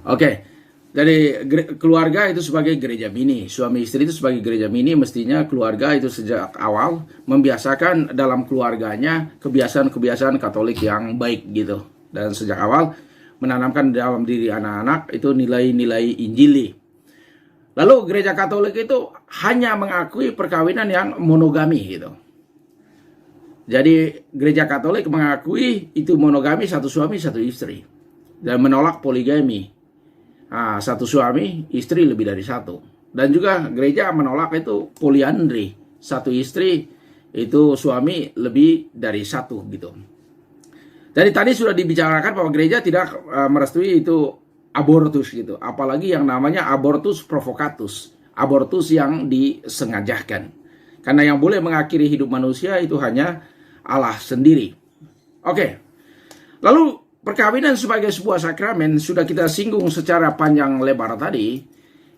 Oke. Jadi keluarga itu sebagai gereja mini, suami istri itu sebagai gereja mini, mestinya keluarga itu sejak awal membiasakan dalam keluarganya kebiasaan-kebiasaan Katolik yang baik gitu. Dan sejak awal menanamkan dalam diri anak-anak itu nilai-nilai Injili. Lalu gereja Katolik itu hanya mengakui perkawinan yang monogami gitu. Jadi gereja Katolik mengakui itu monogami, satu suami satu istri, dan menolak poligami. Satu suami, istri lebih dari satu. Dan juga gereja menolak itu poliandri, satu istri itu suami lebih dari satu gitu. Jadi tadi sudah dibicarakan bahwa gereja tidak merestui itu abortus gitu, apalagi yang namanya abortus provocatus, abortus yang disengajakan. Karena yang boleh mengakhiri hidup manusia itu hanya Allah sendiri. Oke. Lalu perkawinan sebagai sebuah sakramen sudah kita singgung secara panjang lebar tadi.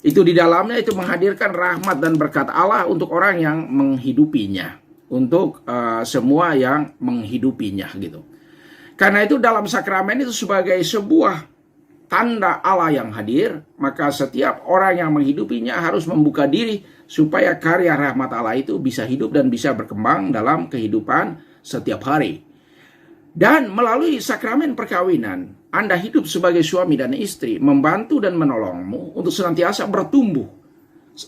Itu di dalamnya itu menghadirkan rahmat dan berkat Allah untuk orang yang menghidupinya, untuk semua yang menghidupinya gitu. Karena itu dalam sakramen itu sebagai sebuah tanda Allah yang hadir, maka setiap orang yang menghidupinya harus membuka diri supaya karya rahmat Allah itu bisa hidup dan bisa berkembang dalam kehidupan setiap hari. Dan melalui sakramen perkawinan, Anda hidup sebagai suami dan istri, membantu dan menolongmu untuk senantiasa bertumbuh,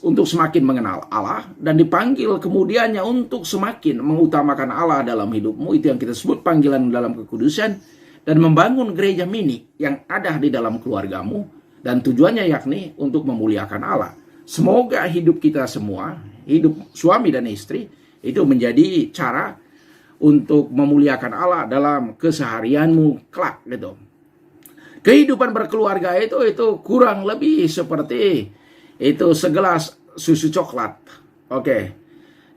untuk semakin mengenal Allah, dan dipanggil kemudiannya untuk semakin mengutamakan Allah dalam hidupmu. Itu yang kita sebut panggilan dalam kekudusan, dan membangun gereja mini yang ada di dalam keluargamu, dan tujuannya yakni untuk memuliakan Allah. Semoga hidup kita semua, hidup suami dan istri, itu menjadi cara untuk memuliakan Allah dalam keseharianmu kelak gitu. Kehidupan berkeluarga itu kurang lebih seperti itu segelas susu coklat. Oke.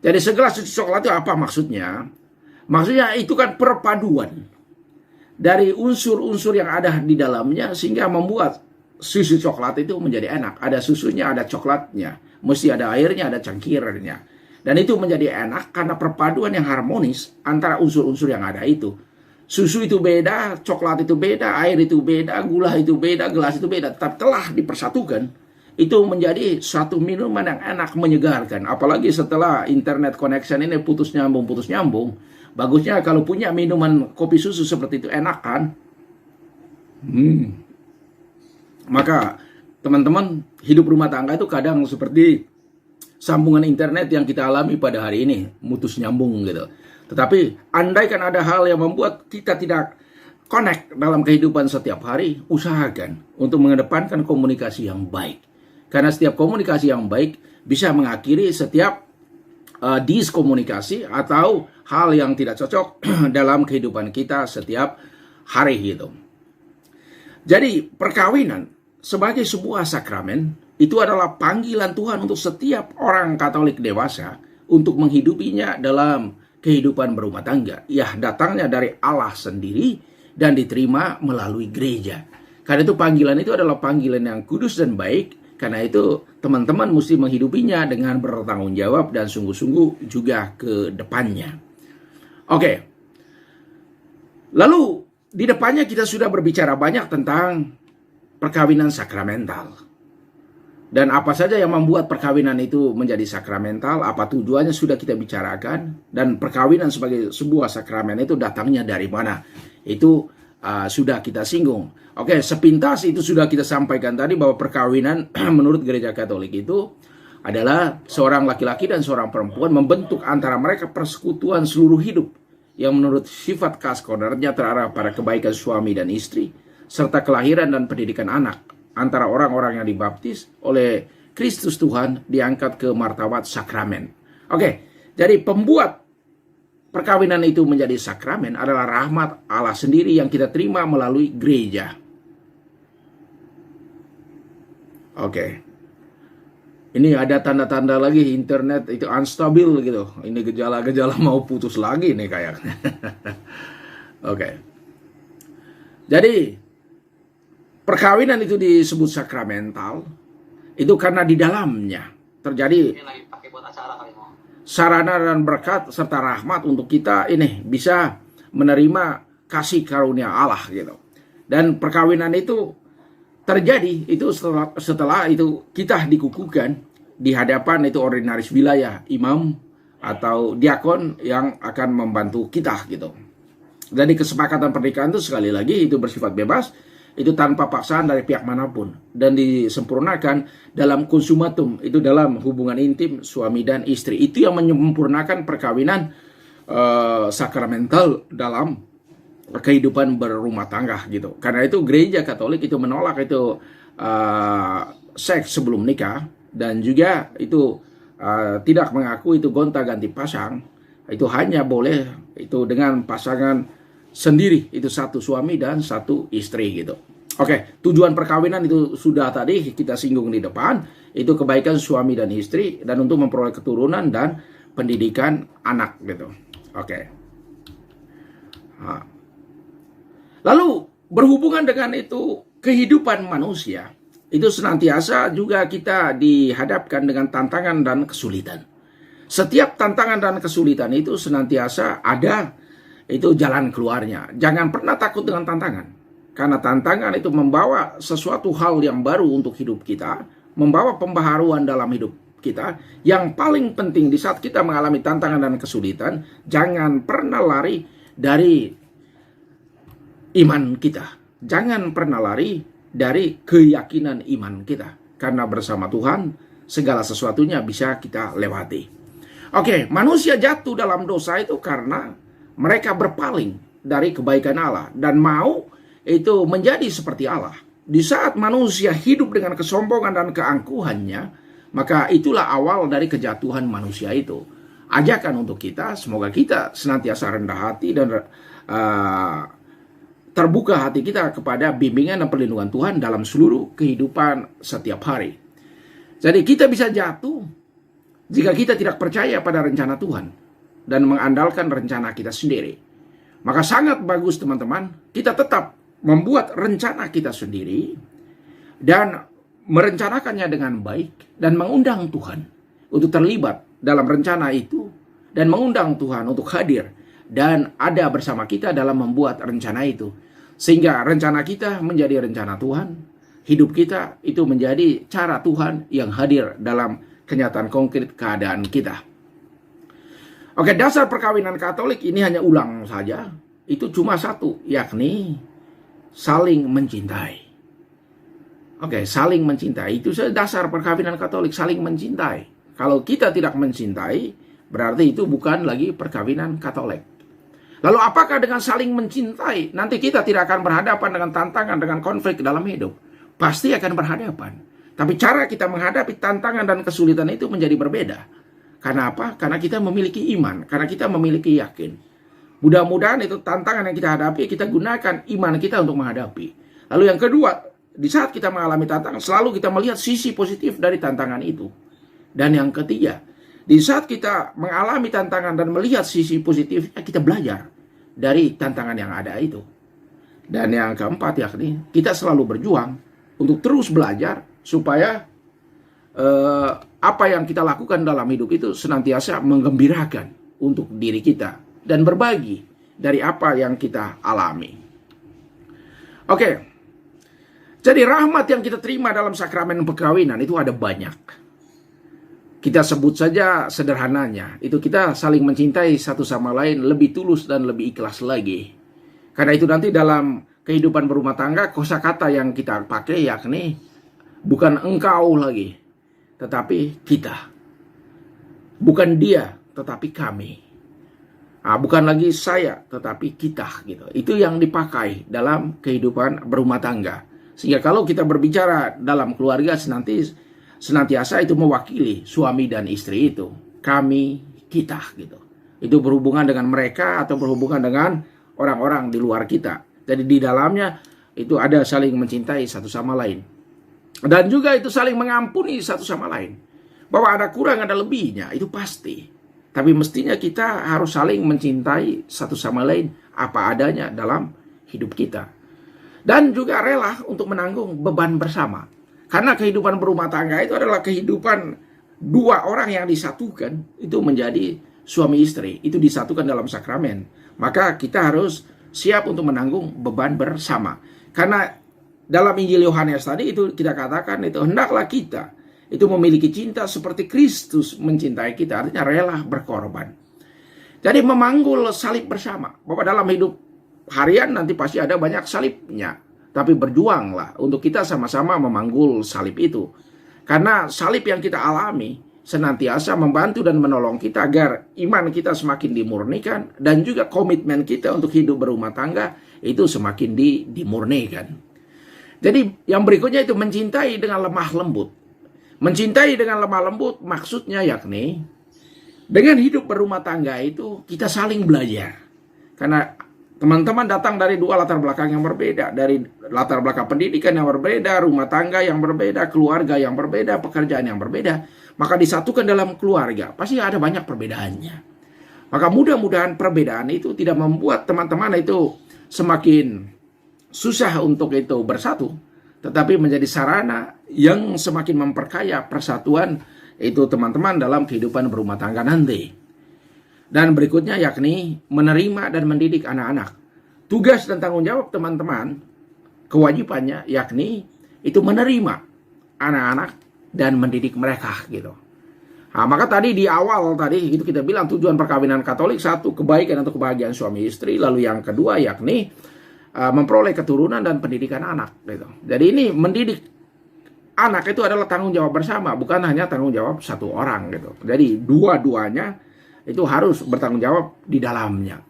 Jadi segelas susu coklat itu apa maksudnya? Maksudnya itu kan perpaduan dari unsur-unsur yang ada di dalamnya sehingga membuat susu coklat itu menjadi enak. Ada susunya, ada coklatnya. Mesti ada airnya, ada cangkirnya. Dan itu menjadi enak karena perpaduan yang harmonis antara unsur-unsur yang ada itu. Susu itu beda, coklat itu beda, air itu beda, gula itu beda, gelas itu beda. Tapi telah dipersatukan, itu menjadi satu minuman yang enak, menyegarkan. Apalagi setelah internet connection ini putus nyambung. Bagusnya kalau punya minuman kopi susu seperti itu, enak kan? Maka teman-teman, hidup rumah tangga itu kadang seperti sambungan internet yang kita alami pada hari ini, mutus nyambung gitu. Tetapi andaikan ada hal yang membuat kita tidak connect dalam kehidupan setiap hari, usahakan untuk mengedepankan komunikasi yang baik. Karena setiap komunikasi yang baik bisa mengakhiri setiap diskomunikasi atau hal yang tidak cocok dalam kehidupan kita setiap hari gitu. Jadi perkawinan sebagai sebuah sakramen itu adalah panggilan Tuhan untuk setiap orang Katolik dewasa untuk menghidupinya dalam kehidupan berumah tangga. Ya, datangnya dari Allah sendiri dan diterima melalui gereja. Karena itu panggilan itu adalah panggilan yang kudus dan baik. Karena itu teman-teman mesti menghidupinya dengan bertanggung jawab dan sungguh-sungguh juga ke depannya. Oke. Lalu di depannya kita sudah berbicara banyak tentang perkawinan sakramental. Dan apa saja yang membuat perkawinan itu menjadi sakramental, apa tujuannya sudah kita bicarakan. Dan perkawinan sebagai sebuah sakramen itu datangnya dari mana, itu sudah kita singgung. Oke, sepintas itu sudah kita sampaikan tadi bahwa perkawinan menurut gereja Katolik itu adalah seorang laki-laki dan seorang perempuan membentuk antara mereka persekutuan seluruh hidup yang menurut sifat khas kodratnya terarah pada kebaikan suami dan istri serta kelahiran dan pendidikan anak antara orang-orang yang dibaptis oleh Kristus Tuhan diangkat ke martabat sakramen. Oke, jadi pembuat perkawinan itu menjadi sakramen adalah rahmat Allah sendiri yang kita terima melalui gereja. Oke. Ini ada tanda-tanda lagi internet itu unstabil gitu. Ini gejala-gejala mau putus lagi nih kayaknya. Oke. Jadi perkawinan itu disebut sakramental itu karena di dalamnya terjadi sarana dan berkat serta rahmat untuk kita ini bisa menerima kasih karunia Allah gitu. Dan perkawinan itu terjadi itu setelah itu kita dikukuhkan di hadapan itu ordinaris wilayah, imam atau diakon yang akan membantu kita gitu. Jadi kesepakatan pernikahan itu sekali lagi itu bersifat bebas, itu tanpa paksaan dari pihak manapun, dan disempurnakan dalam konsumatum, itu dalam hubungan intim suami dan istri. Itu yang menyempurnakan perkawinan sakramental dalam kehidupan berumah tangga gitu. Karena itu gereja Katolik itu menolak itu seks sebelum nikah, dan juga itu tidak mengaku itu gonta-ganti pasang. Itu hanya boleh itu dengan pasangan sendiri, itu satu suami dan satu istri gitu. Oke, tujuan perkawinan itu sudah tadi kita singgung di depan, itu kebaikan suami dan istri dan untuk memperoleh keturunan dan pendidikan anak gitu. Oke. Nah. Lalu berhubungan dengan itu kehidupan manusia, itu senantiasa juga kita dihadapkan dengan tantangan dan kesulitan. Setiap tantangan dan kesulitan itu senantiasa ada itu jalan keluarnya. Jangan pernah takut dengan tantangan. Karena tantangan itu membawa sesuatu hal yang baru untuk hidup kita, membawa pembaharuan dalam hidup kita. Yang paling penting di saat kita mengalami tantangan dan kesulitan, jangan pernah lari dari iman kita. Jangan pernah lari dari keyakinan iman kita. Karena bersama Tuhan, segala sesuatunya bisa kita lewati. Oke, manusia jatuh dalam dosa itu karena mereka berpaling dari kebaikan Allah dan mau itu menjadi seperti Allah. Di saat manusia hidup dengan kesombongan dan keangkuhannya, maka itulah awal dari kejatuhan manusia itu. Ajakan untuk kita, semoga kita senantiasa rendah hati dan terbuka hati kita kepada bimbingan dan perlindungan Tuhan dalam seluruh kehidupan setiap hari. Jadi kita bisa jatuh jika kita tidak percaya pada rencana Tuhan dan mengandalkan rencana kita sendiri. Maka sangat bagus teman-teman, kita tetap membuat rencana kita sendiri dan merencanakannya dengan baik dan mengundang Tuhan untuk terlibat dalam rencana itu dan mengundang Tuhan untuk hadir dan ada bersama kita dalam membuat rencana itu. Sehingga rencana kita menjadi rencana Tuhan, hidup kita itu menjadi cara Tuhan yang hadir dalam kenyataan konkret keadaan kita. Oke, dasar perkawinan Katolik ini hanya ulang saja, itu cuma satu, yakni saling mencintai. Oke, saling mencintai, itu dasar perkawinan Katolik, saling mencintai. Kalau kita tidak mencintai, berarti itu bukan lagi perkawinan Katolik. Lalu apakah dengan saling mencintai, nanti kita tidak akan berhadapan dengan tantangan, dengan konflik dalam hidup? Pasti akan berhadapan. Tapi cara kita menghadapi tantangan dan kesulitan itu menjadi berbeda. Karena apa? Karena kita memiliki iman, karena kita memiliki yakin. Mudah-mudahan itu tantangan yang kita hadapi, kita gunakan iman kita untuk menghadapi. Lalu yang kedua, di saat kita mengalami tantangan, selalu kita melihat sisi positif dari tantangan itu. Dan yang ketiga, di saat kita mengalami tantangan dan melihat sisi positifnya, kita belajar dari tantangan yang ada itu. Dan yang keempat, yakni kita selalu berjuang untuk terus belajar supaya apa yang kita lakukan dalam hidup itu senantiasa menggembirakan untuk diri kita dan berbagi dari apa yang kita alami. Oke, jadi rahmat yang kita terima dalam sakramen perkawinan itu ada banyak. Kita sebut saja sederhananya, itu kita saling mencintai satu sama lain lebih tulus dan lebih ikhlas lagi. Karena itu nanti dalam kehidupan berumah tangga, kosakata yang kita pakai yakni bukan engkau lagi, tetapi kita. Bukan dia, tetapi kami. Bukan lagi saya, tetapi kita gitu. Itu yang dipakai dalam kehidupan berumah tangga. Sehingga kalau kita berbicara dalam keluarga senantiasa itu mewakili suami dan istri itu. Kami, kita gitu. Itu berhubungan dengan mereka atau berhubungan dengan orang-orang di luar kita. Jadi di dalamnya itu ada saling mencintai satu sama lain. Dan juga itu saling mengampuni satu sama lain. Bahwa ada kurang ada lebihnya, itu pasti. Tapi mestinya kita harus saling mencintai satu sama lain apa adanya dalam hidup kita. Dan juga rela untuk menanggung beban bersama. Karena kehidupan berumah tangga itu adalah kehidupan dua orang yang disatukan. Itu menjadi suami istri. Itu disatukan dalam sakramen. Maka kita harus siap untuk menanggung beban bersama. Karena dalam Injil Yohanes tadi itu kita katakan itu hendaklah kita itu memiliki cinta seperti Kristus mencintai kita, artinya rela berkorban. Jadi memanggul salib bersama. Bahwa dalam hidup harian nanti pasti ada banyak salibnya, tapi berjuanglah untuk kita sama-sama memanggul salib itu. Karena salib yang kita alami senantiasa membantu dan menolong kita agar iman kita semakin dimurnikan, dan juga komitmen kita untuk hidup berumah tangga itu semakin dimurnikan. Jadi yang berikutnya itu mencintai dengan lemah lembut. Mencintai dengan lemah lembut maksudnya yakni dengan hidup berumah tangga itu kita saling belajar. Karena teman-teman datang dari dua latar belakang yang berbeda. Dari latar belakang pendidikan yang berbeda, rumah tangga yang berbeda, keluarga yang berbeda, pekerjaan yang berbeda. Maka disatukan dalam keluarga, pasti ada banyak perbedaannya. Maka mudah-mudahan perbedaan itu tidak membuat teman-teman itu semakin susah untuk itu bersatu, tetapi menjadi sarana yang semakin memperkaya persatuan itu teman-teman dalam kehidupan berumah tangga nanti. Dan berikutnya yakni menerima dan mendidik anak-anak. Tugas dan tanggung jawab teman-teman, kewajibannya yakni itu menerima anak-anak dan mendidik mereka gitu. Nah, maka tadi di awal tadi itu kita bilang tujuan perkawinan Katolik, satu, kebaikan atau kebahagiaan suami istri, lalu yang kedua yakni memperoleh keturunan dan pendidikan anak gitu. Jadi ini mendidik anak itu adalah tanggung jawab bersama, bukan hanya tanggung jawab satu orang gitu. Jadi dua-duanya itu harus bertanggung jawab di dalamnya.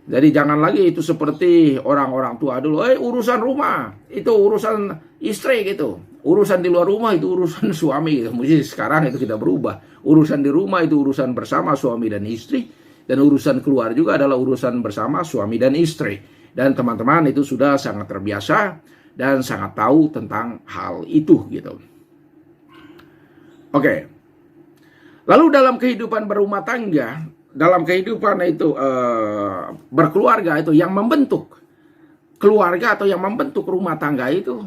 Jadi jangan lagi itu seperti orang-orang tua dulu, urusan rumah itu urusan istri gitu, urusan di luar rumah itu urusan suami gitu. Mesti sekarang itu kita berubah, urusan di rumah itu urusan bersama suami dan istri, dan urusan keluar juga adalah urusan bersama suami dan istri. Dan teman-teman itu sudah sangat terbiasa dan sangat tahu tentang hal itu gitu. Oke. Lalu dalam kehidupan berumah tangga, dalam kehidupan itu berkeluarga itu yang membentuk keluarga atau yang membentuk rumah tangga itu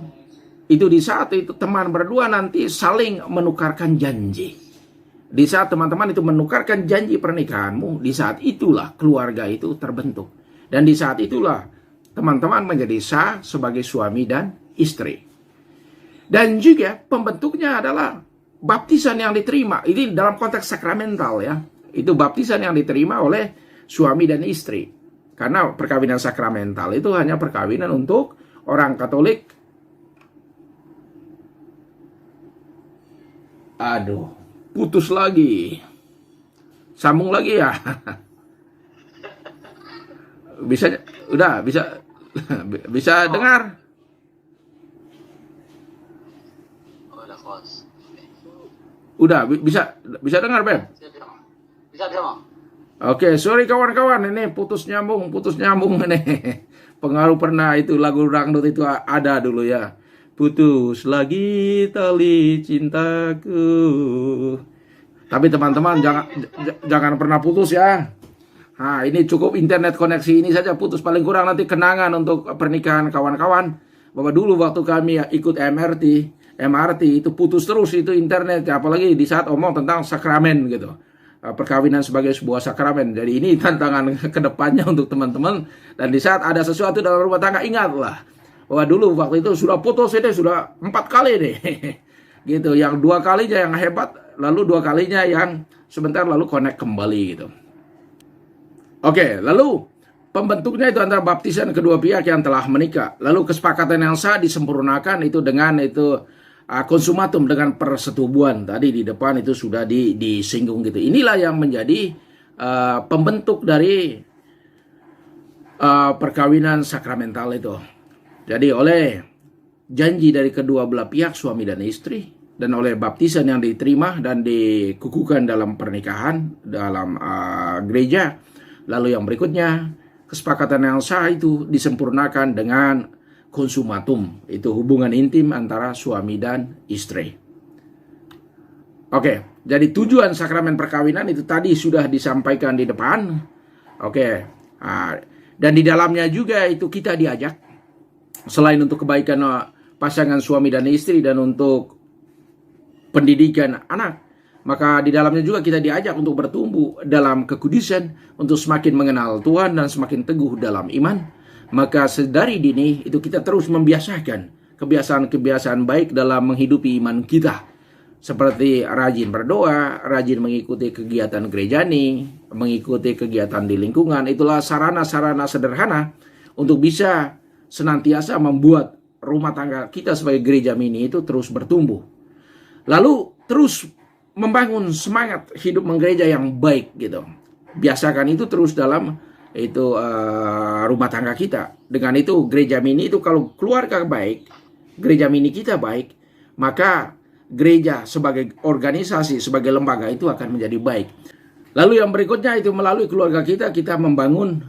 di saat itu teman berdua nanti saling menukarkan janji. Di saat teman-teman itu menukarkan janji pernikahanmu, di saat itulah keluarga itu terbentuk. Dan di saat itulah teman-teman menjadi sah sebagai suami dan istri. Dan juga pembentuknya adalah baptisan yang diterima. Ini dalam konteks sakramental ya. Itu baptisan yang diterima oleh suami dan istri. Karena perkawinan sakramental itu hanya perkawinan untuk orang Katolik. Aduh, putus lagi. Sambung lagi ya. Bisa dengar? Udah bisa dengar, Beb? Bisa. Oke, sorry kawan-kawan, ini putus nyambung ini. Pengaruh pernah itu lagu dangdut itu ada dulu ya. Putus lagi tali cintaku. Tapi teman-teman jangan pernah putus ya. Nah, ini cukup internet koneksi ini saja putus, paling kurang nanti kenangan untuk pernikahan kawan-kawan. Bahwa dulu waktu kami ikut MRT itu putus terus itu internet, apalagi di saat omong tentang sakramen gitu, perkawinan sebagai sebuah sakramen. Jadi ini tantangan kedepannya untuk teman-teman. Dan di saat ada sesuatu dalam rumah tangga, ingatlah bahwa dulu waktu itu sudah putus ini sudah 4 kali nih gitu, yang 2 kalinya yang hebat, lalu 2 kalinya yang sebentar lalu connect kembali gitu. Oke, lalu pembentuknya itu antara baptisan kedua pihak yang telah menikah. Lalu kesepakatan yang sah disempurnakan itu dengan itu konsumatum, dengan persetubuhan. Tadi di depan itu sudah disinggung gitu. Inilah yang menjadi pembentuk dari perkawinan sakramental itu. Jadi oleh janji dari kedua belah pihak suami dan istri, dan oleh baptisan yang diterima dan dikukuhkan dalam pernikahan dalam gereja. Lalu yang berikutnya, kesepakatan yang sah itu disempurnakan dengan konsumatum, itu hubungan intim antara suami dan istri. Oke, jadi tujuan sakramen perkawinan itu tadi sudah disampaikan di depan. Oke, dan di dalamnya juga itu kita diajak, selain untuk kebaikan pasangan suami dan istri dan untuk pendidikan anak, maka di dalamnya juga kita diajak untuk bertumbuh dalam kekudusan, untuk semakin mengenal Tuhan dan semakin teguh dalam iman. Maka sedari dini itu kita terus membiasakan kebiasaan-kebiasaan baik dalam menghidupi iman kita. Seperti rajin berdoa, rajin mengikuti kegiatan gerejani, mengikuti kegiatan di lingkungan. Itulah sarana-sarana sederhana untuk bisa senantiasa membuat rumah tangga kita sebagai gereja mini itu terus bertumbuh. Lalu terus membangun semangat hidup menggereja yang baik gitu. Biasakan itu terus dalam rumah tangga kita. Dengan itu gereja mini itu kalau keluarga baik, gereja mini kita baik, maka gereja sebagai organisasi, sebagai lembaga itu akan menjadi baik. Lalu yang berikutnya itu melalui keluarga kita membangun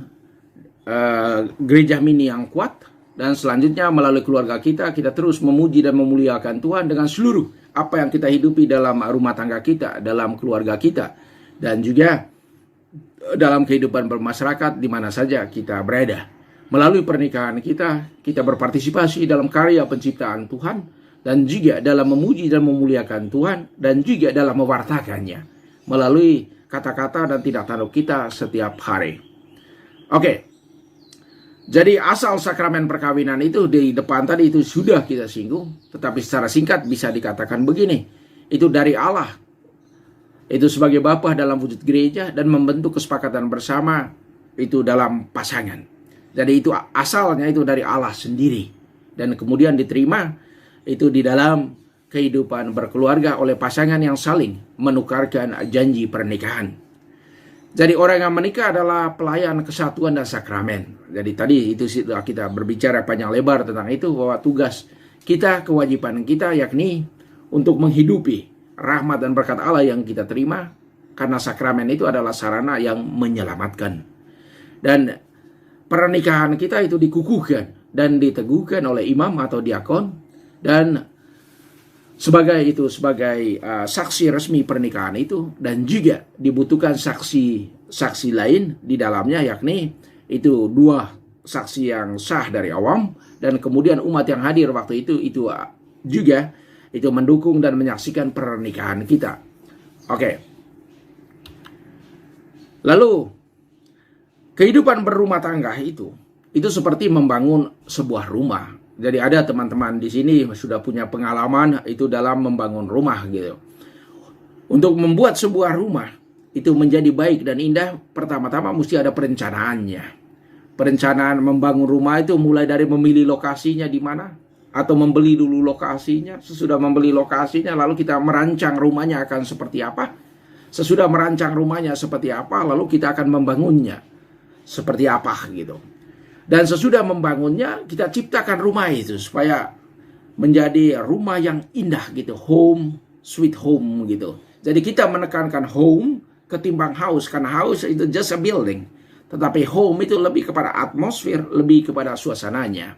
gereja mini yang kuat. Dan selanjutnya melalui keluarga kita terus memuji dan memuliakan Tuhan dengan seluruh apa yang kita hidupi dalam rumah tangga kita, dalam keluarga kita. Dan juga dalam kehidupan bermasyarakat di mana saja kita berada. Melalui pernikahan kita berpartisipasi dalam karya penciptaan Tuhan. Dan juga dalam memuji dan memuliakan Tuhan. Dan juga dalam mewartakannya melalui kata-kata dan tindak tanduk kita setiap hari. Oke. Jadi asal sakramen perkawinan itu di depan tadi itu sudah kita singgung. Tetapi secara singkat bisa dikatakan begini. Itu dari Allah. Itu sebagai Bapa dalam wujud gereja dan membentuk kesepakatan bersama itu dalam pasangan. Jadi itu asalnya itu dari Allah sendiri. Dan kemudian diterima itu di dalam kehidupan berkeluarga oleh pasangan yang saling menukarkan janji pernikahan. Jadi orang yang menikah adalah pelayan kesatuan dan sakramen. Jadi tadi itu sudah kita berbicara panjang lebar tentang itu, bahwa tugas kita, kewajiban kita yakni untuk menghidupi rahmat dan berkat Allah yang kita terima, karena sakramen itu adalah sarana yang menyelamatkan. Dan pernikahan kita itu dikukuhkan dan diteguhkan oleh imam atau diakon, dan sebagai saksi resmi pernikahan itu. Dan juga dibutuhkan saksi lain di dalamnya, yakni itu 2 saksi yang sah dari awam, dan kemudian umat yang hadir waktu itu juga itu mendukung dan menyaksikan pernikahan kita. Oke. Lalu kehidupan berumah tangga itu seperti membangun sebuah rumah. Jadi ada teman-teman di sini sudah punya pengalaman itu dalam membangun rumah gitu. Untuk membuat sebuah rumah itu menjadi baik dan indah, pertama-tama mesti ada perencanaannya. Perencanaan membangun rumah itu mulai dari memilih lokasinya di mana, atau membeli dulu lokasinya. Sesudah membeli lokasinya, lalu kita merancang rumahnya akan seperti apa. Sesudah merancang rumahnya seperti apa, lalu kita akan membangunnya seperti apa gitu. Dan sesudah membangunnya, kita ciptakan rumah itu supaya menjadi rumah yang indah gitu. Home, sweet home gitu. Jadi kita menekankan home ketimbang house. Karena house itu just a building. Tetapi home itu lebih kepada atmosfer, lebih kepada suasananya.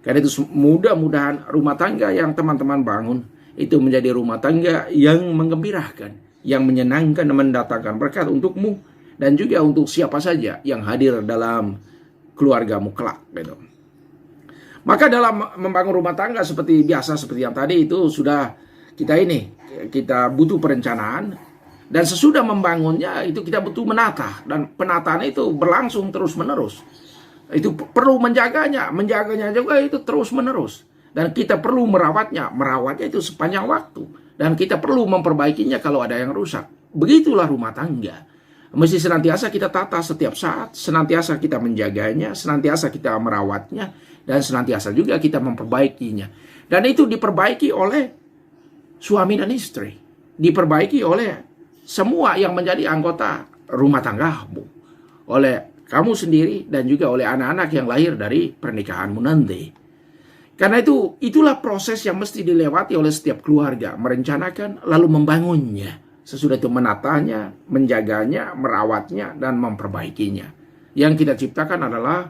Karena itu mudah-mudahan rumah tangga yang teman-teman bangun itu menjadi rumah tangga yang menggembirakan, yang menyenangkan dan mendatangkan berkat untukmu. Dan juga untuk siapa saja yang hadir dalam keluargamu kelak gitu. Maka dalam membangun rumah tangga seperti biasa, seperti yang tadi itu sudah kita butuh perencanaan, dan sesudah membangunnya itu kita butuh menata, dan penataan itu berlangsung terus menerus. Itu perlu menjaganya juga itu terus menerus, dan kita perlu merawatnya itu sepanjang waktu, dan kita perlu memperbaikinya kalau ada yang rusak. Begitulah rumah tangga. Mesti senantiasa kita tata setiap saat, senantiasa kita menjaganya, senantiasa kita merawatnya, dan senantiasa juga kita memperbaikinya. Dan itu diperbaiki oleh suami dan istri, diperbaiki oleh semua yang menjadi anggota rumah tanggamu, oleh kamu sendiri dan juga oleh anak-anak yang lahir dari pernikahanmu nanti. Karena itulah proses yang mesti dilewati oleh setiap keluarga, merencanakan lalu membangunnya. Sesudah itu menatanya, menjaganya, merawatnya, dan memperbaikinya. Yang kita ciptakan adalah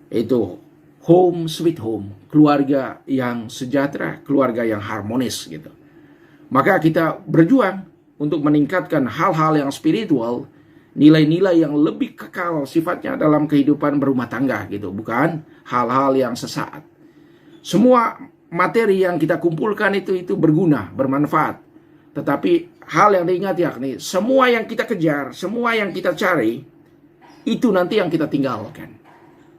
itu home sweet home, keluarga yang sejahtera, keluarga yang harmonis gitu. Maka kita berjuang untuk meningkatkan hal-hal yang spiritual, nilai-nilai yang lebih kekal sifatnya dalam kehidupan berumah tangga gitu, bukan hal-hal yang sesaat. Semua materi yang kita kumpulkan itu berguna, bermanfaat. Tetapi hal yang diingat yakni semua yang kita kejar, semua yang kita cari, itu nanti yang kita tinggalkan.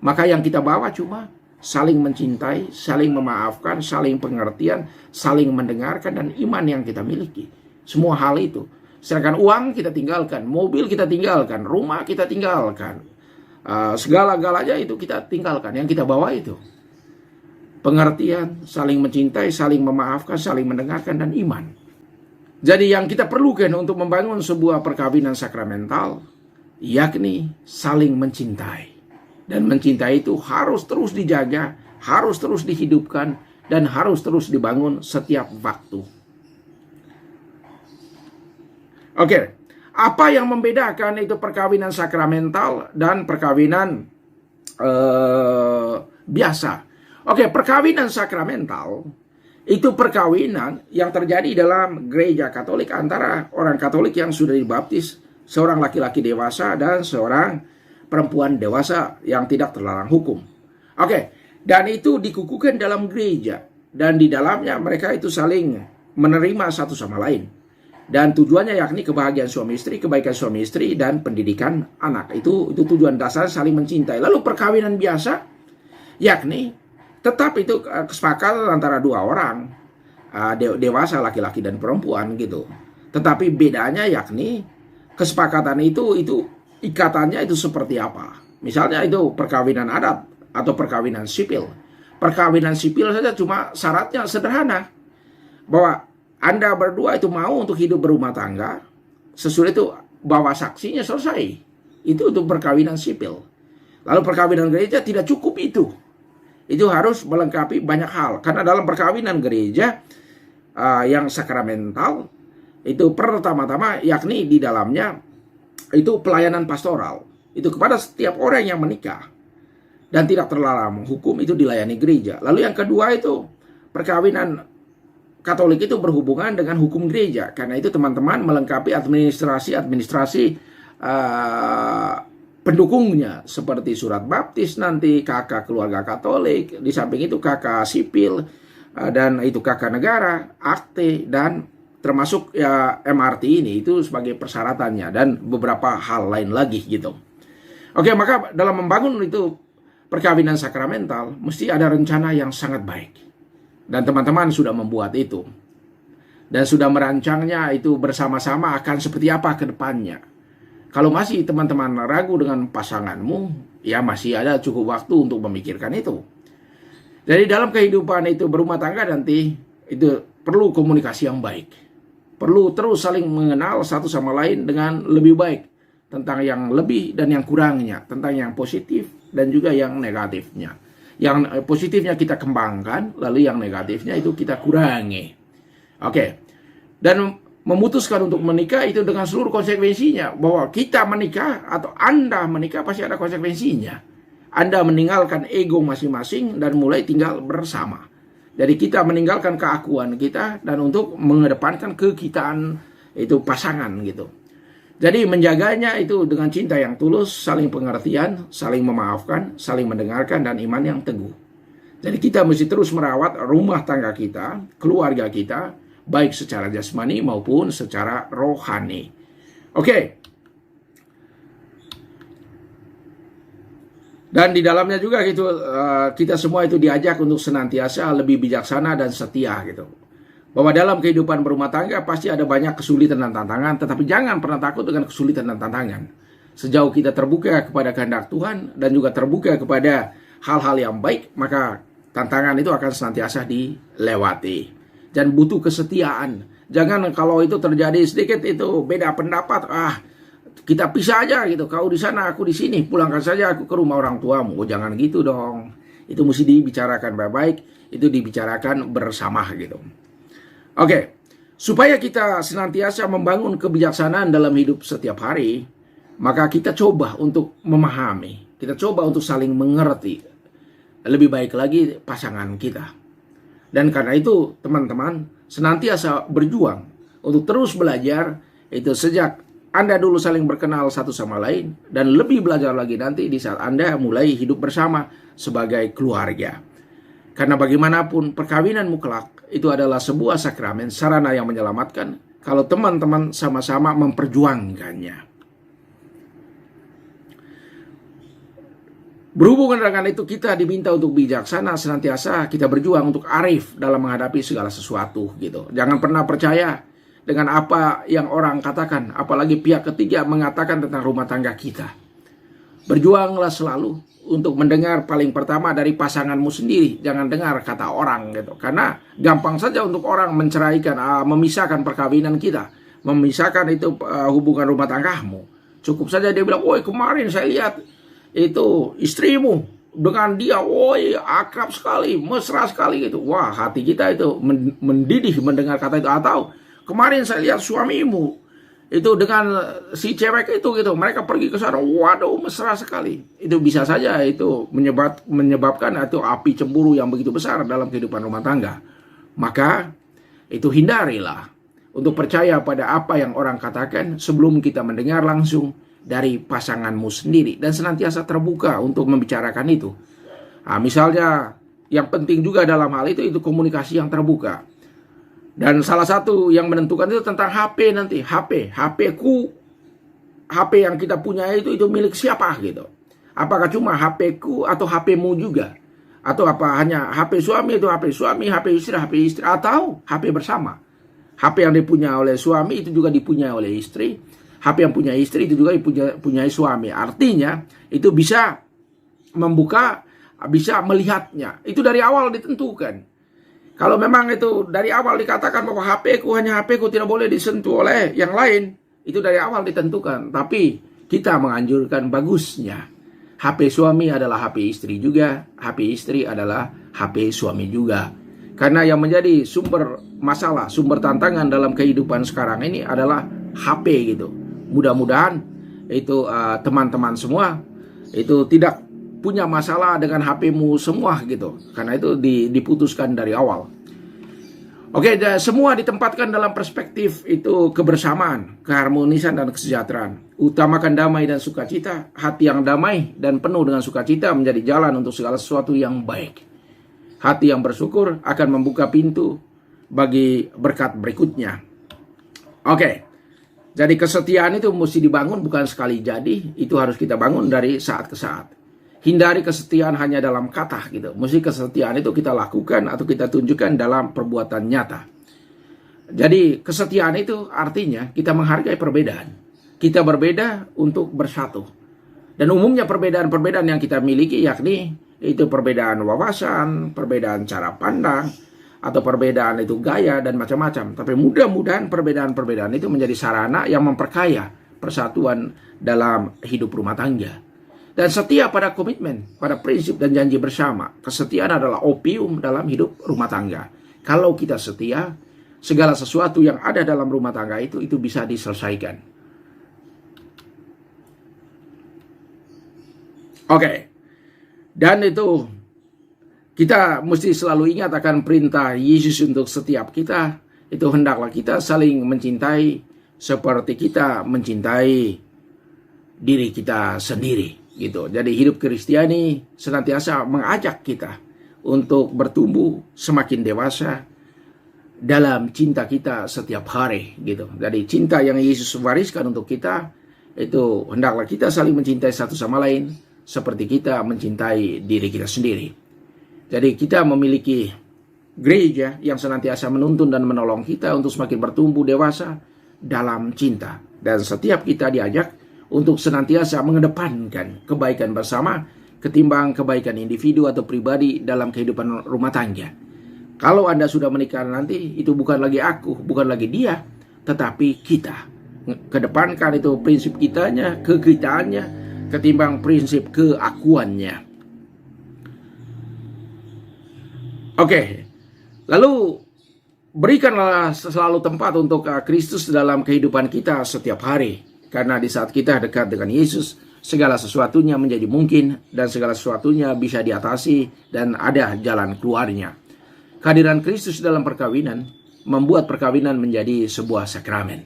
Maka yang kita bawa cuma saling mencintai, saling memaafkan, saling pengertian, saling mendengarkan, dan iman yang kita miliki. Semua hal itu. Sedangkan uang kita tinggalkan, mobil kita tinggalkan, rumah kita tinggalkan, segala-galanya itu kita tinggalkan. Yang kita bawa itu pengertian, saling mencintai, saling memaafkan, saling mendengarkan, dan iman. Jadi yang kita perlukan untuk membangun sebuah perkawinan sakramental, yakni saling mencintai. Dan mencintai itu harus terus dijaga, harus terus dihidupkan, dan harus terus dibangun setiap waktu. Oke, apa yang membedakan itu perkawinan sakramental dan perkawinan biasa? Oke, perkawinan sakramental itu perkawinan yang terjadi dalam gereja Katolik antara orang Katolik yang sudah dibaptis, seorang laki-laki dewasa dan seorang perempuan dewasa yang tidak terlarang hukum. Oke, dan itu dikukuhkan dalam gereja, dan di dalamnya mereka itu saling menerima satu sama lain. Dan tujuannya yakni kebahagiaan suami istri, kebaikan suami istri, dan pendidikan anak. Itu tujuan dasar, saling mencintai. Lalu perkawinan biasa yakni tetap itu kesepakatan antara dua orang, dewasa laki-laki dan perempuan gitu. Tetapi bedanya yakni kesepakatan itu ikatannya itu seperti apa. Misalnya itu perkawinan adat atau perkawinan sipil. Perkawinan sipil saja cuma syaratnya sederhana, bahwa Anda berdua itu mau untuk hidup berumah tangga, sesudah itu bawa saksinya, selesai. Itu untuk perkawinan sipil. Lalu perkawinan gereja tidak cukup itu. Itu harus melengkapi banyak hal. Karena dalam perkawinan gereja yang sakramental, itu pertama-tama yakni di dalamnya itu pelayanan pastoral. Itu kepada setiap orang yang menikah dan tidak terlarang hukum, itu dilayani gereja. Lalu yang kedua itu perkawinan Katolik itu berhubungan dengan hukum gereja. Karena itu teman-teman melengkapi administrasi pendukungnya, seperti surat baptis nanti, kakak keluarga Katolik, di samping itu kakak sipil, dan itu kakak negara, akte, dan termasuk ya MRT ini itu sebagai persyaratannya, dan beberapa hal lain lagi gitu. Oke, maka dalam membangun itu perkawinan sakramental mesti ada rencana yang sangat baik. Dan teman-teman sudah membuat itu. Dan sudah merancangnya itu bersama-sama akan seperti apa ke depannya. Kalau masih teman-teman ragu dengan pasanganmu, ya masih ada cukup waktu untuk memikirkan itu. Jadi dalam kehidupan itu berumah tangga nanti itu perlu komunikasi yang baik. Perlu terus saling mengenal satu sama lain dengan lebih baik, tentang yang lebih dan yang kurangnya, tentang yang positif dan juga yang negatifnya. Yang positifnya kita kembangkan, lalu yang negatifnya itu kita kurangi. Oke. Dan memutuskan untuk menikah itu dengan seluruh konsekuensinya, bahwa kita menikah atau Anda menikah pasti ada konsekuensinya. Anda meninggalkan ego masing-masing dan mulai tinggal bersama. Jadi kita meninggalkan keakuan kita dan untuk mengedepankan kekitaan itu pasangan gitu. Jadi menjaganya itu dengan cinta yang tulus, saling pengertian, saling memaafkan, saling mendengarkan, dan iman yang teguh. Jadi kita mesti terus merawat rumah tangga kita, keluarga kita, baik secara jasmani maupun secara rohani. Oke. Dan di dalamnya juga gitu, kita semua itu diajak untuk senantiasa lebih bijaksana dan setia gitu. Bahwa dalam kehidupan berumah tangga pasti ada banyak kesulitan dan tantangan, tetapi jangan pernah takut dengan kesulitan dan tantangan. Sejauh kita terbuka kepada kehendak Tuhan dan juga terbuka kepada hal-hal yang baik, maka tantangan itu akan senantiasa dilewati. Dan butuh kesetiaan. Jangan kalau itu terjadi sedikit itu beda pendapat, kita pisah aja gitu, kau di sana, aku di sini, pulangkan saja aku ke rumah orang tuamu. Oh, jangan gitu dong. Itu mesti dibicarakan baik-baik, itu dibicarakan bersama gitu. Oke, supaya kita senantiasa membangun kebijaksanaan dalam hidup setiap hari, maka kita coba untuk memahami, kita coba untuk saling mengerti lebih baik lagi pasangan kita. Dan karena itu teman-teman senantiasa berjuang untuk terus belajar itu sejak Anda dulu saling berkenal satu sama lain, dan lebih belajar lagi nanti di saat Anda mulai hidup bersama sebagai keluarga. Karena bagaimanapun perkawinanmu kelak itu adalah sebuah sakramen, sarana yang menyelamatkan kalau teman-teman sama-sama memperjuangkannya. Berhubungan dengan itu kita diminta untuk bijaksana, senantiasa kita berjuang untuk arif dalam menghadapi segala sesuatu gitu. Jangan pernah percaya dengan apa yang orang katakan, apalagi pihak ketiga mengatakan tentang rumah tangga kita. Berjuanglah selalu untuk mendengar paling pertama dari pasanganmu sendiri, jangan dengar kata orang gitu. Karena gampang saja untuk orang menceraikan, memisahkan perkawinan kita, memisahkan itu hubungan rumah tanggamu. Cukup saja dia bilang, "Woi, kemarin saya lihat itu istrimu dengan dia, woi akrab sekali, mesra sekali gitu." Wah, hati kita itu mendidih mendengar kata itu. Atau kemarin saya lihat suamimu itu dengan si cewek itu gitu, mereka pergi ke sana, waduh mesra sekali. Itu bisa saja itu menyebabkan itu api cemburu yang begitu besar dalam kehidupan rumah tangga. Maka itu hindarilah untuk percaya pada apa yang orang katakan sebelum kita mendengar langsung dari pasanganmu sendiri, dan senantiasa terbuka untuk membicarakan itu. Nah, misalnya yang penting juga dalam hal itu komunikasi yang terbuka. Dan salah satu yang menentukan itu tentang HP nanti. HP-ku, HP yang kita punya itu milik siapa gitu. Apakah cuma HP-ku atau HP-mu juga? Atau apa hanya HP suami itu HP suami, HP istri, atau HP bersama? HP yang dipunya oleh suami itu juga dipunyai oleh istri. HP yang punya istri itu juga punya suami. Artinya itu bisa membuka, bisa melihatnya. Itu dari awal ditentukan. Kalau memang itu dari awal dikatakan bahwa HP-ku hanya HP-ku, tidak boleh disentuh oleh yang lain, itu dari awal ditentukan. Tapi kita menganjurkan bagusnya HP suami adalah HP istri juga, HP istri adalah HP suami juga. Karena yang menjadi sumber masalah, sumber tantangan dalam kehidupan sekarang ini adalah HP gitu. Mudah-mudahan itu teman-teman semua itu tidak punya masalah dengan HP-mu semua gitu. Karena itu diputuskan dari awal. Oke, semua ditempatkan dalam perspektif itu kebersamaan, keharmonisan dan kesejahteraan. Utamakan damai dan sukacita. Hati yang damai dan penuh dengan sukacita menjadi jalan untuk segala sesuatu yang baik. Hati yang bersyukur akan membuka pintu bagi berkat berikutnya. Oke. Jadi kesetiaan itu mesti dibangun bukan sekali jadi, itu harus kita bangun dari saat ke saat. Hindari kesetiaan hanya dalam kata gitu. Mesti kesetiaan itu kita lakukan atau kita tunjukkan dalam perbuatan nyata. Jadi kesetiaan itu artinya kita menghargai perbedaan. Kita berbeda untuk bersatu. Dan umumnya perbedaan-perbedaan yang kita miliki yakni itu perbedaan wawasan, perbedaan cara pandang, atau perbedaan itu gaya dan macam-macam. Tapi mudah-mudahan perbedaan-perbedaan itu menjadi sarana yang memperkaya persatuan dalam hidup rumah tangga. Dan setia pada komitmen, pada prinsip dan janji bersama. Kesetiaan adalah opium dalam hidup rumah tangga. Kalau kita setia, segala sesuatu yang ada dalam rumah tangga itu bisa diselesaikan. Oke. Dan itu kita mesti selalu ingat akan perintah Yesus untuk setiap kita. Itu hendaklah kita saling mencintai seperti kita mencintai diri kita sendiri gitu. Jadi hidup Kristiani senantiasa mengajak kita untuk bertumbuh semakin dewasa dalam cinta kita setiap hari gitu. Jadi cinta yang Yesus wariskan untuk kita itu hendaklah kita saling mencintai satu sama lain seperti kita mencintai diri kita sendiri. Jadi kita memiliki gereja yang senantiasa menuntun dan menolong kita untuk semakin bertumbuh dewasa dalam cinta. Dan setiap kita diajak untuk senantiasa mengedepankan kebaikan bersama ketimbang kebaikan individu atau pribadi dalam kehidupan rumah tangga. Kalau Anda sudah menikah nanti, itu bukan lagi aku, bukan lagi dia, tetapi kita. Kedepankan itu prinsip kitanya, kekitaannya, ketimbang prinsip keakuannya. Oke, lalu berikanlah selalu tempat untuk Kristus dalam kehidupan kita setiap hari. Karena di saat kita dekat dengan Yesus, segala sesuatunya menjadi mungkin dan segala sesuatunya bisa diatasi dan ada jalan keluarnya. Kehadiran Kristus dalam perkawinan membuat perkawinan menjadi sebuah sakramen.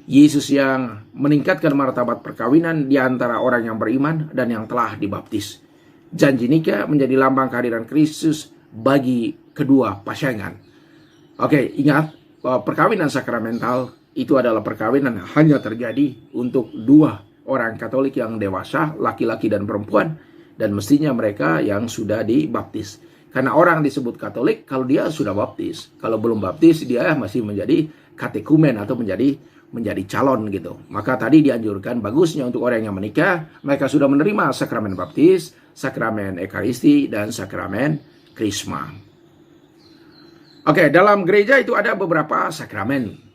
Yesus yang meningkatkan martabat perkawinan di antara orang yang beriman dan yang telah dibaptis. Janji nikah menjadi lambang kehadiran Kristus bagi kedua pasangan. Oke, ingat bahwa perkawinan sakramental itu adalah perkawinan hanya terjadi untuk dua orang Katolik yang dewasa, laki-laki dan perempuan, dan mestinya mereka yang sudah dibaptis. Karena orang disebut Katolik kalau dia sudah baptis. Kalau belum baptis dia masih menjadi katekumen atau menjadi calon gitu. Maka tadi dianjurkan bagusnya untuk orang yang menikah, mereka sudah menerima sakramen baptis, sakramen ekaristi, dan sakramen krisma. Oke, dalam gereja itu ada beberapa sakramen.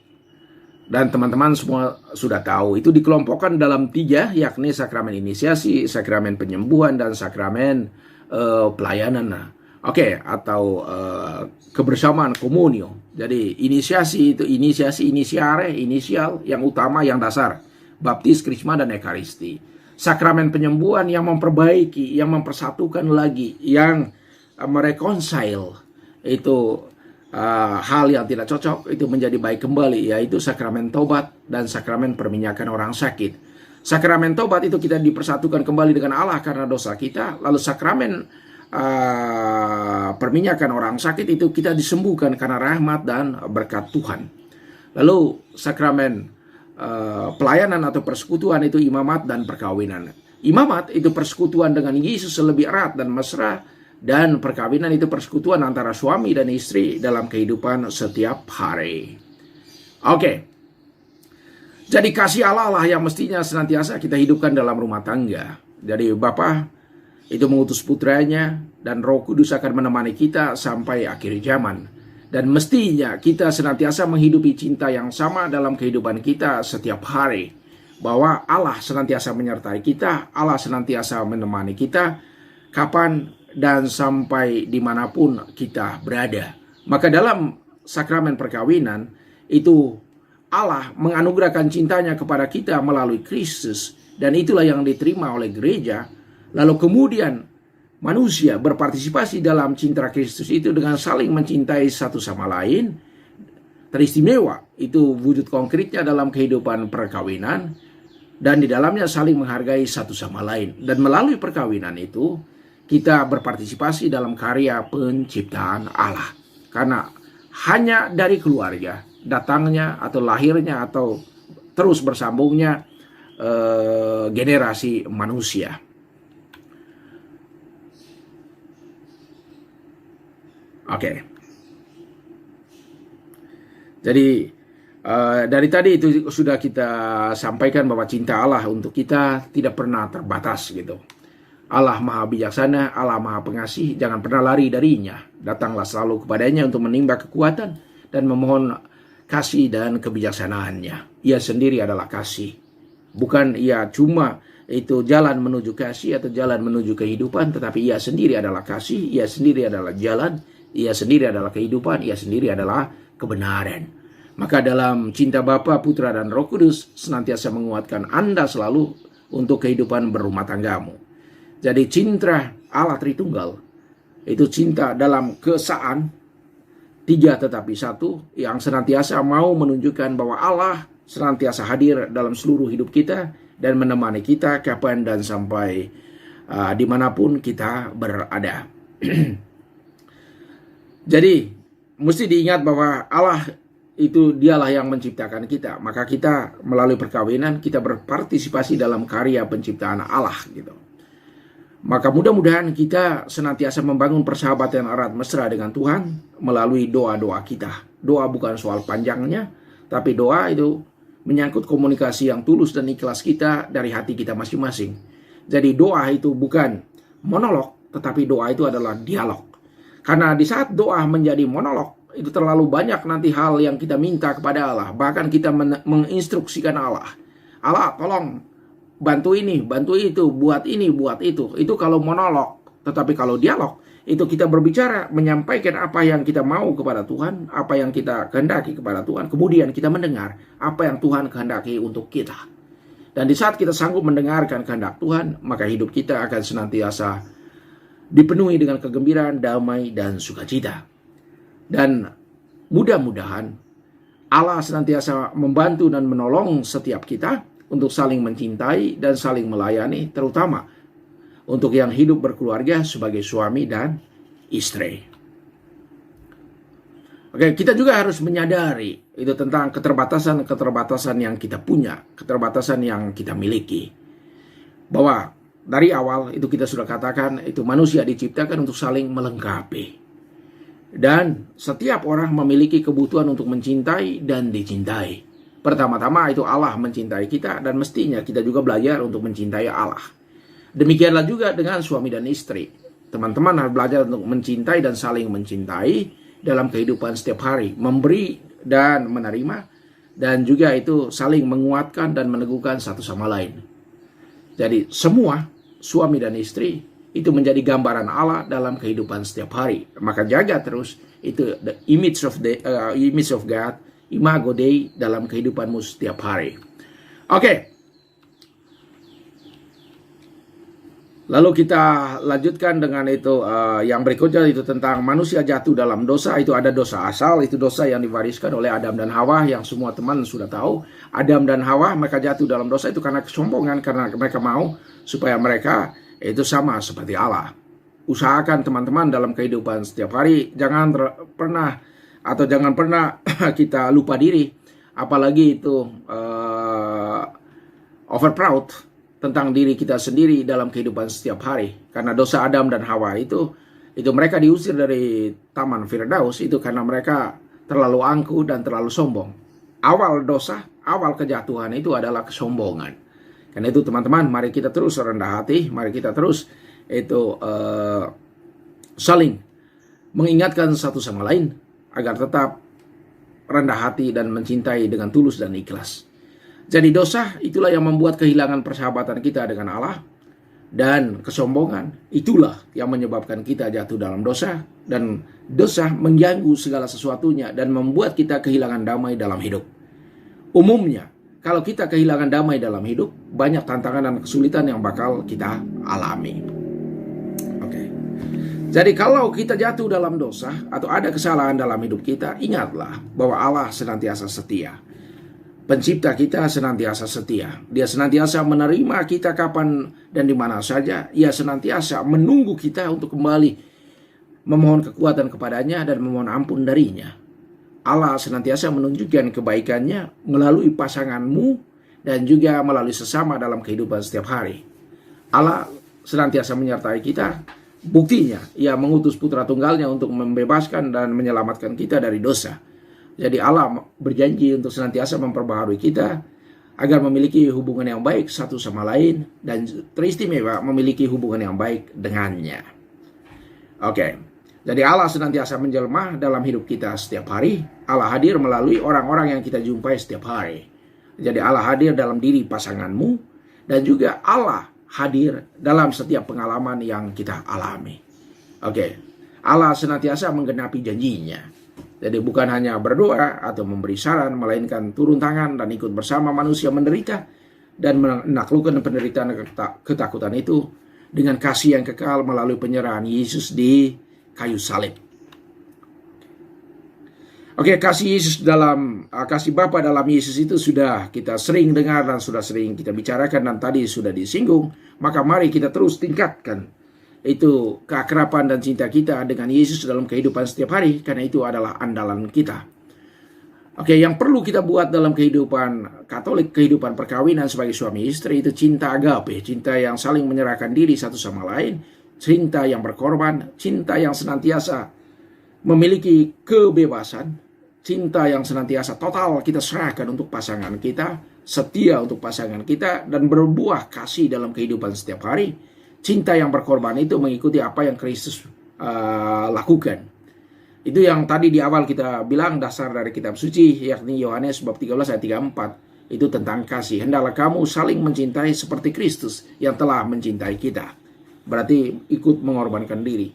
Dan teman-teman semua sudah tahu, itu dikelompokkan dalam 3, yakni sakramen inisiasi, sakramen penyembuhan, dan sakramen pelayanan. Oke, atau kebersamaan komunio. Jadi inisiasi itu inisial, yang utama, yang dasar. Baptis, krisma, dan ekaristi. Sakramen penyembuhan yang memperbaiki, yang mempersatukan lagi, yang mereconcile itu hal yang tidak cocok itu menjadi baik kembali, yaitu sakramen tobat dan sakramen perminyakan orang sakit. Sakramen tobat itu kita dipersatukan kembali dengan Allah karena dosa kita. Lalu sakramen perminyakan orang sakit itu kita disembuhkan karena rahmat dan berkat Tuhan. Lalu sakramen pelayanan atau persekutuan itu imamat dan perkawinan. Imamat itu persekutuan dengan Yesus lebih erat dan mesra, dan perkawinan itu persekutuan antara suami dan istri dalam kehidupan setiap hari. Oke. Jadi kasih Allah lah yang mestinya senantiasa kita hidupkan dalam rumah tangga. Jadi Bapa itu mengutus putranya dan Roh Kudus akan menemani kita sampai akhir zaman. Dan mestinya kita senantiasa menghidupi cinta yang sama dalam kehidupan kita setiap hari. Bahwa Allah senantiasa menyertai kita, Allah senantiasa menemani kita kapan dan sampai dimanapun kita berada. Maka dalam sakramen perkawinan itu Allah menganugerahkan cintanya kepada kita melalui Kristus, dan itulah yang diterima oleh gereja. Lalu kemudian manusia berpartisipasi dalam cinta Kristus itu dengan saling mencintai satu sama lain. Teristimewa itu wujud konkretnya dalam kehidupan perkawinan, dan di dalamnya saling menghargai satu sama lain. Dan melalui perkawinan itu kita berpartisipasi dalam karya penciptaan Allah. Karena hanya dari keluarga datangnya atau lahirnya atau terus bersambungnya generasi manusia. Oke. Jadi dari tadi itu sudah kita sampaikan bahwa cinta Allah untuk kita tidak pernah terbatas gitu. Allah Maha Bijaksana, Allah Maha Pengasih, jangan pernah lari darinya. Datanglah selalu kepadanya untuk menimba kekuatan dan memohon kasih dan kebijaksanaannya. Ia sendiri adalah kasih. Bukan ia cuma itu jalan menuju kasih atau jalan menuju kehidupan, tetapi ia sendiri adalah kasih, ia sendiri adalah jalan, ia sendiri adalah kehidupan, ia sendiri adalah kebenaran. Maka dalam cinta Bapa, Putra, dan Roh Kudus senantiasa menguatkan Anda selalu untuk kehidupan berumah tanggamu. Jadi cinta Allah Tritunggal itu cinta dalam keesaan, 3 tetapi 1, yang senantiasa mau menunjukkan bahwa Allah senantiasa hadir dalam seluruh hidup kita dan menemani kita kapan dan sampai dimanapun kita berada. Jadi mesti diingat bahwa Allah itu dialah yang menciptakan kita. Maka kita melalui perkawinan kita berpartisipasi dalam karya penciptaan Allah gitu. Maka mudah-mudahan kita senantiasa membangun persahabatan erat mesra dengan Tuhan melalui doa-doa kita. Doa bukan soal panjangnya, tapi doa itu menyangkut komunikasi yang tulus dan ikhlas kita dari hati kita masing-masing. Jadi doa itu bukan monolog, tetapi doa itu adalah dialog. Karena di saat doa menjadi monolog, itu terlalu banyak nanti hal yang kita minta kepada Allah. Bahkan kita menginstruksikan Allah. Allah tolong bantu ini, bantu itu, buat ini, buat itu. Itu kalau monolog. Tetapi kalau dialog, itu kita berbicara, menyampaikan apa yang kita mau kepada Tuhan, apa yang kita kehendaki kepada Tuhan. Kemudian kita mendengar apa yang Tuhan kehendaki untuk kita. Dan di saat kita sanggup mendengarkan kehendak Tuhan, maka hidup kita akan senantiasa dipenuhi dengan kegembiraan, damai, dan sukacita. Dan mudah-mudahan Allah senantiasa membantu dan menolong setiap kita untuk saling mencintai dan saling melayani, terutama untuk yang hidup berkeluarga sebagai suami dan istri. Oke, kita juga harus menyadari itu tentang keterbatasan yang kita punya, keterbatasan yang kita miliki. Bahwa dari awal itu kita sudah katakan, itu manusia diciptakan untuk saling melengkapi. Dan setiap orang memiliki kebutuhan untuk mencintai dan dicintai. Pertama-tama itu Allah mencintai kita, dan mestinya kita juga belajar untuk mencintai Allah. Demikianlah juga dengan suami dan istri. Teman-teman harus belajar untuk mencintai dan saling mencintai dalam kehidupan setiap hari. Memberi dan menerima, dan juga itu saling menguatkan dan meneguhkan satu sama lain. Jadi semua suami dan istri itu menjadi gambaran Allah dalam kehidupan setiap hari. Maka jaga terus itu the image of God, imago Dei dalam kehidupanmu setiap hari. Oke. Lalu kita lanjutkan dengan itu yang berikutnya, itu tentang manusia jatuh dalam dosa. Itu ada dosa asal, itu dosa yang diwariskan oleh Adam dan Hawa, yang semua teman sudah tahu. Adam dan Hawa mereka jatuh dalam dosa itu karena kesombongan, karena mereka mau supaya mereka itu sama seperti Allah. Usahakan teman-teman dalam kehidupan setiap hari jangan pernah kita lupa diri, apalagi itu over proud tentang diri kita sendiri dalam kehidupan setiap hari. Karena dosa Adam dan Hawa itu mereka diusir dari Taman Firdaus itu karena mereka terlalu angkuh dan terlalu sombong. Awal dosa, awal kejatuhan itu adalah kesombongan. Karena itu teman-teman, mari kita terus rendah hati, mari kita terus itu saling mengingatkan satu sama lain agar tetap rendah hati dan mencintai dengan tulus dan ikhlas. Jadi dosa itulah yang membuat kehilangan persahabatan kita dengan Allah, dan kesombongan itulah yang menyebabkan kita jatuh dalam dosa, dan dosa mengganggu segala sesuatunya dan membuat kita kehilangan damai dalam hidup. Umumnya kalau kita kehilangan damai dalam hidup, banyak tantangan dan kesulitan yang bakal kita alami. Oke. Jadi kalau kita jatuh dalam dosa atau ada kesalahan dalam hidup kita, ingatlah bahwa Allah senantiasa setia. Pencipta kita senantiasa setia. Dia senantiasa menerima kita kapan dan di mana saja. Ia senantiasa menunggu kita untuk kembali memohon kekuatan kepadanya dan memohon ampun darinya. Allah senantiasa menunjukkan kebaikannya melalui pasanganmu dan juga melalui sesama dalam kehidupan setiap hari. Allah senantiasa menyertai kita. Buktinya, ia mengutus putra tunggalnya untuk membebaskan dan menyelamatkan kita dari dosa. Jadi Allah berjanji untuk senantiasa memperbaharui kita agar memiliki hubungan yang baik satu sama lain, dan teristimewa memiliki hubungan yang baik dengannya. Oke. Jadi Allah senantiasa menjelma dalam hidup kita setiap hari. Allah hadir melalui orang-orang yang kita jumpai setiap hari. Jadi Allah hadir dalam diri pasanganmu, dan juga Allah hadir dalam setiap pengalaman yang kita alami. Oke. Allah senantiasa menggenapi janjinya. Jadi bukan hanya berdoa atau memberi saran, melainkan turun tangan dan ikut bersama manusia menderita dan menaklukkan penderitaan ketakutan itu dengan kasih yang kekal melalui penyerahan Yesus di kayu salib. Oke, kasih Bapa dalam Yesus itu sudah kita sering dengar dan sudah sering kita bicarakan dan tadi sudah disinggung. Maka mari kita terus tingkatkan itu keakraban dan cinta kita dengan Yesus dalam kehidupan setiap hari, karena itu adalah andalan kita. Oke, yang perlu kita buat dalam kehidupan Katolik, kehidupan perkawinan sebagai suami istri, itu cinta agape, cinta yang saling menyerahkan diri satu sama lain, cinta yang berkorban, cinta yang senantiasa memiliki kebebasan, cinta yang senantiasa total kita serahkan untuk pasangan kita, setia untuk pasangan kita, dan berbuah kasih dalam kehidupan setiap hari. Cinta yang berkorban itu mengikuti apa yang Kristus lakukan. Itu yang tadi di awal kita bilang dasar dari kitab suci, yakni Yohanes bab 13 ayat 34. Itu tentang kasih. Hendaklah kamu saling mencintai seperti Kristus yang telah mencintai kita. Berarti ikut mengorbankan diri.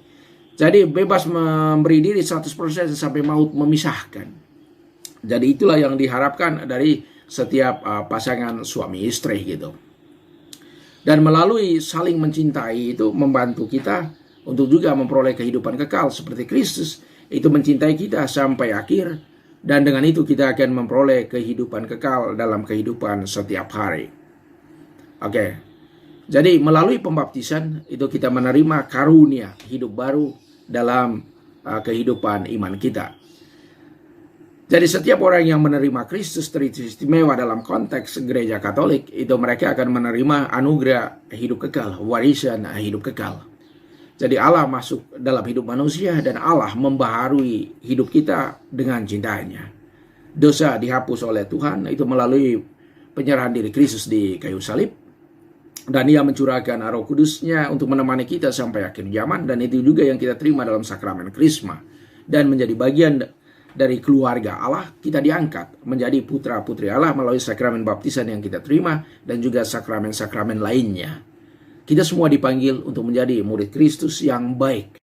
Jadi bebas memberi diri 100% sampai maut memisahkan. Jadi itulah yang diharapkan dari setiap pasangan suami istri gitu. Dan melalui saling mencintai itu membantu kita untuk juga memperoleh kehidupan kekal seperti Kristus itu mencintai kita sampai akhir, dan dengan itu kita akan memperoleh kehidupan kekal dalam kehidupan setiap hari. Oke. Jadi melalui pembaptisan itu kita menerima karunia hidup baru dalam kehidupan iman kita. Jadi setiap orang yang menerima Kristus teristimewa dalam konteks gereja Katolik, itu mereka akan menerima anugerah hidup kekal, warisan hidup kekal. Jadi Allah masuk dalam hidup manusia dan Allah membaharui hidup kita dengan cintanya. Dosa dihapus oleh Tuhan itu melalui penyerahan diri Kristus di kayu salib. Dan Ia mencurahkan Roh Kudus-Nya untuk menemani kita sampai akhir zaman. Dan itu juga yang kita terima dalam sakramen Krisma. Dan menjadi bagian dari keluarga Allah, kita diangkat menjadi putra-putri Allah melalui sakramen baptisan yang kita terima dan juga sakramen-sakramen lainnya. Kita semua dipanggil untuk menjadi murid Kristus yang baik.